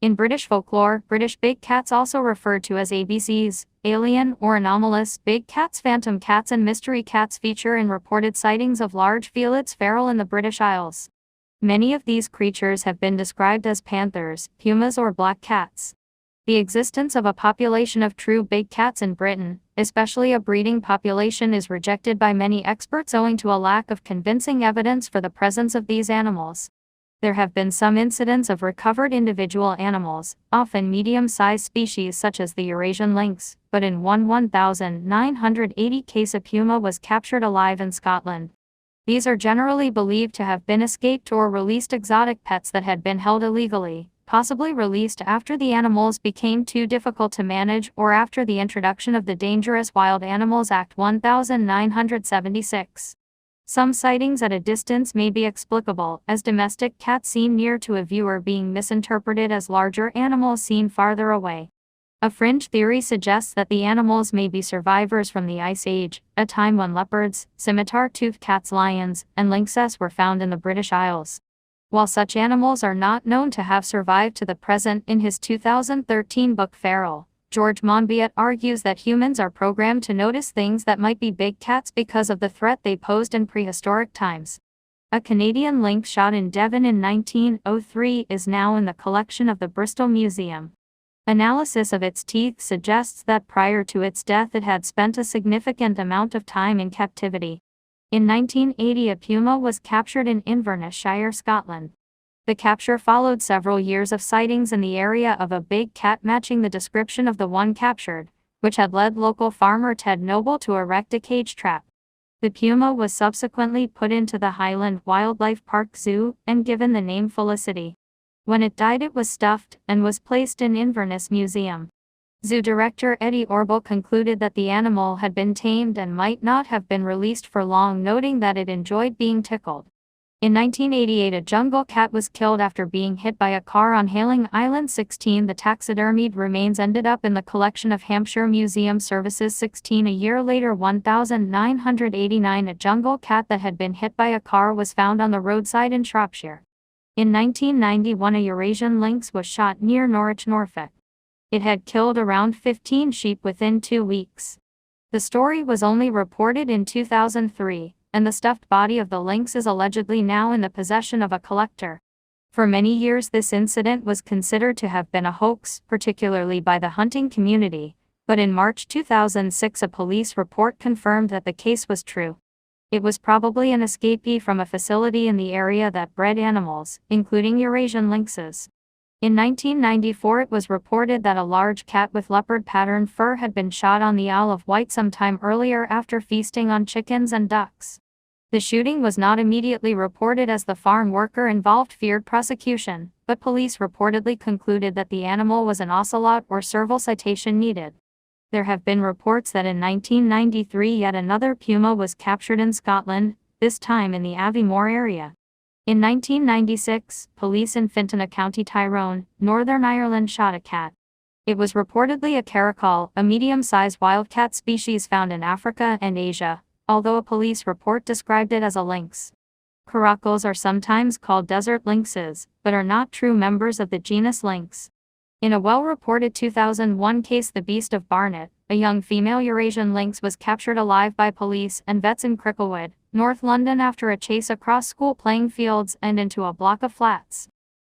In British folklore, British big cats, also referred to as ABCs, alien or anomalous big cats, phantom cats and mystery cats, feature in reported sightings of large felids feral in the British Isles. Many of these creatures have been described as panthers, pumas or black cats. The existence of a population of true big cats in Britain, especially a breeding population, is rejected by many experts owing to a lack of convincing evidence for the presence of these animals. There have been some incidents of recovered individual animals, often medium-sized species such as the Eurasian lynx, but in 1980 case a puma was captured alive in Scotland. These are generally believed to have been escaped or released exotic pets that had been held illegally, possibly released after the animals became too difficult to manage or after the introduction of the Dangerous Wild Animals Act 1976. Some sightings at a distance may be explicable, as domestic cats seen near to a viewer being misinterpreted as larger animals seen farther away. A fringe theory suggests that the animals may be survivors from the Ice Age, a time when leopards, scimitar-toothed cats, lions, and lynxes were found in the British Isles. While such animals are not known to have survived to the present, in his 2013 book Feral, George Monbiot argues that humans are programmed to notice things that might be big cats because of the threat they posed in prehistoric times. A Canadian lynx shot in Devon in 1903 is now in the collection of the Bristol Museum. Analysis of its teeth suggests that prior to its death it had spent a significant amount of time in captivity. In 1980 a puma was captured in Inverness Shire, Scotland. The capture followed several years of sightings in the area of a big cat matching the description of the one captured, which had led local farmer Ted Noble to erect a cage trap. The puma was subsequently put into the Highland Wildlife Park Zoo and given the name Felicity. When it died it was stuffed and was placed in Inverness Museum. Zoo director Eddie Orble concluded that the animal had been tamed and might not have been released for long, noting that it enjoyed being tickled. In 1988 a jungle cat was killed after being hit by a car on Hailing Island. 16 The taxidermied remains ended up in the collection of Hampshire Museum Services. 16 A year later 1989 a jungle cat that had been hit by a car was found on the roadside in Shropshire. In 1991 a Eurasian lynx was shot near Norwich, Norfolk. It had killed around 15 sheep within 2 weeks. The story was only reported in 2003, and the stuffed body of the lynx is allegedly now in the possession of a collector. For many years this incident was considered to have been a hoax, particularly by the hunting community, but in March 2006 a police report confirmed that the case was true. It was probably an escapee from a facility in the area that bred animals, including Eurasian lynxes. In 1994 it was reported that a large cat with leopard pattern fur had been shot on the Isle of Wight sometime earlier after feasting on chickens and ducks. The shooting was not immediately reported as the farm worker involved feared prosecution, but police reportedly concluded that the animal was an ocelot or serval citation needed. There have been reports that in 1993 yet another puma was captured in Scotland, this time in the Aviemore area. In 1996, police in Fintona County, Tyrone, Northern Ireland shot a cat. It was reportedly a caracal, a medium-sized wildcat species found in Africa and Asia, although a police report described it as a lynx. Caracals are sometimes called desert lynxes, but are not true members of the genus Lynx. In a well-reported 2001 case, the Beast of Barnet, a young female Eurasian lynx was captured alive by police and vets in Cricklewood, North London after a chase across school playing fields and into a block of flats.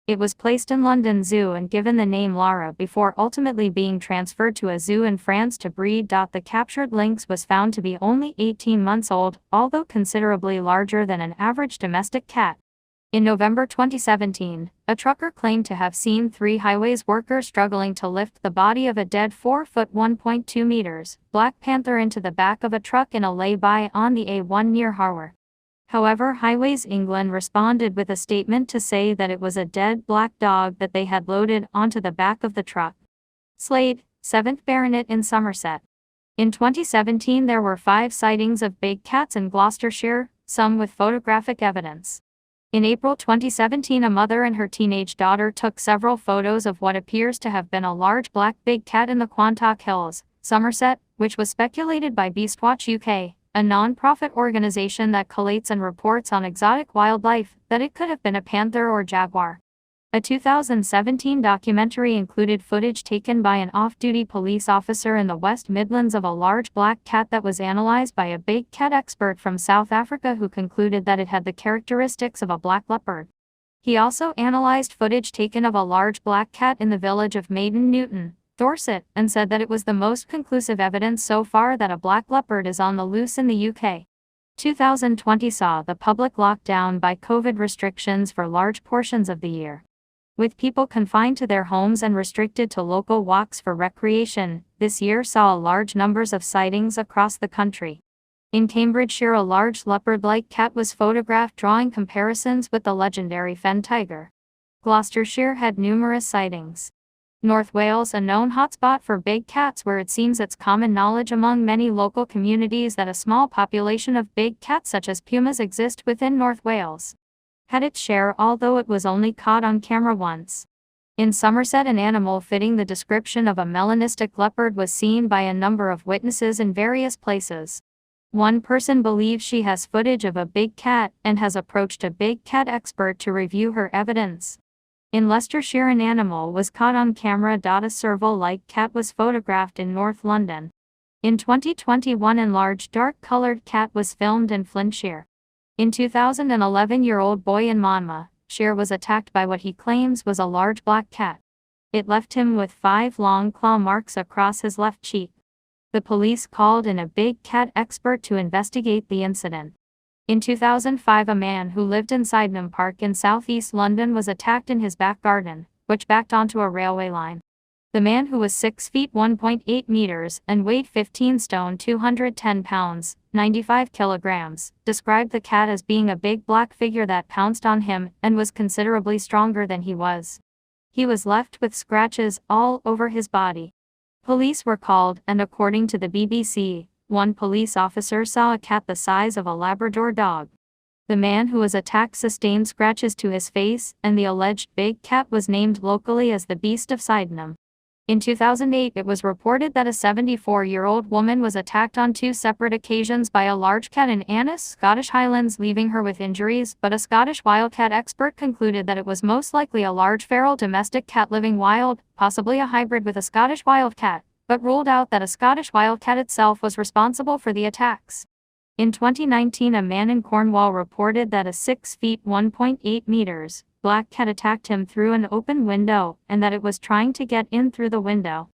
It was placed in London Zoo and given the name Lara before ultimately being transferred to a zoo in France to breed. The captured lynx was found to be only 18 months old, although considerably larger than an average domestic cat. In November 2017, a trucker claimed to have seen 3 highways workers struggling to lift the body of a dead 4-foot (1.2 meters) black panther into the back of a truck in a lay-by on the A1 near Harwer. However, Highways England responded with a statement to say that it was a dead black dog that they had loaded onto the back of the truck. Slade, 7th Baronet in Somerset. In 2017 there were 5 sightings of big cats in Gloucestershire, some with photographic evidence. In April 2017 a mother and her teenage daughter took several photos of what appears to have been a large black big cat in the Quantock Hills, Somerset, which was speculated by Beastwatch UK, a non-profit organization that collates and reports on exotic wildlife, that it could have been a panther or jaguar. A 2017 documentary included footage taken by an off-duty police officer in the West Midlands of a large black cat that was analyzed by a big cat expert from South Africa who concluded that it had the characteristics of a black leopard. He also analyzed footage taken of a large black cat in the village of Maiden Newton, Dorset, and said that it was the most conclusive evidence so far that a black leopard is on the loose in the UK. 2020 saw the public lockdown by COVID restrictions for large portions of the year. With people confined to their homes and restricted to local walks for recreation, this year saw large numbers of sightings across the country. In Cambridgeshire, a large leopard-like cat was photographed drawing comparisons with the legendary fen tiger. Gloucestershire had numerous sightings. North Wales, a known hotspot for big cats where it seems it's common knowledge among many local communities that a small population of big cats such as pumas exist within North Wales, had its share, although it was only caught on camera once. In Somerset, an animal fitting the description of a melanistic leopard was seen by a number of witnesses in various places. One person believes she has footage of a big cat and has approached a big cat expert to review her evidence. In Leicestershire, an animal was caught on camera. A serval-like cat was photographed in North London. In 2021, a large dark-colored cat was filmed in Flintshire. In 2011, an 11-year-old boy in Monmouthshire was attacked by what he claims was a large black cat. It left him with 5 long claw marks across his left cheek. The police called in a big cat expert to investigate the incident. In 2005, a man who lived in Sydenham Park in southeast London was attacked in his back garden, which backed onto a railway line. The man, who was 6 feet 1.8 meters and weighed 15 stone 210 pounds, 95 kilograms, described the cat as being a big black figure that pounced on him and was considerably stronger than he was. He was left with scratches all over his body. Police were called, and according to the BBC, one police officer saw a cat the size of a Labrador dog. The man who was attacked sustained scratches to his face, and the alleged big cat was named locally as the Beast of Sydenham. In 2008, it was reported that a 74-year-old woman was attacked on 2 separate occasions by a large cat in Annis, Scottish Highlands, leaving her with injuries, but a Scottish wildcat expert concluded that it was most likely a large feral domestic cat living wild, possibly a hybrid with a Scottish wildcat, but ruled out that a Scottish wildcat itself was responsible for the attacks. In 2019, a man in Cornwall reported that a 6 feet 1.8 meters black cat attacked him through an open window, and that it was trying to get in through the window.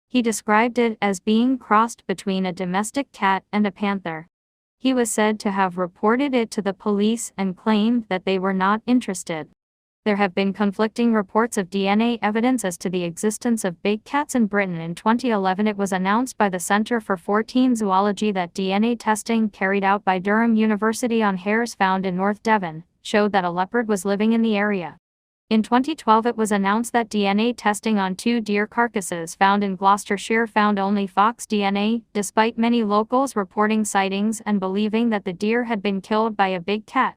He described it as being crossed between a domestic cat and a panther. He was said to have reported it to the police and claimed that they were not interested. There have been conflicting reports of DNA evidence as to the existence of big cats in Britain. In 2011, it was announced by the Centre for Fortean Zoology that DNA testing carried out by Durham University on hares found in North Devon showed that a leopard was living in the area. In 2012, it was announced that DNA testing on 2 deer carcasses found in Gloucestershire found only fox DNA, despite many locals reporting sightings and believing that the deer had been killed by a big cat.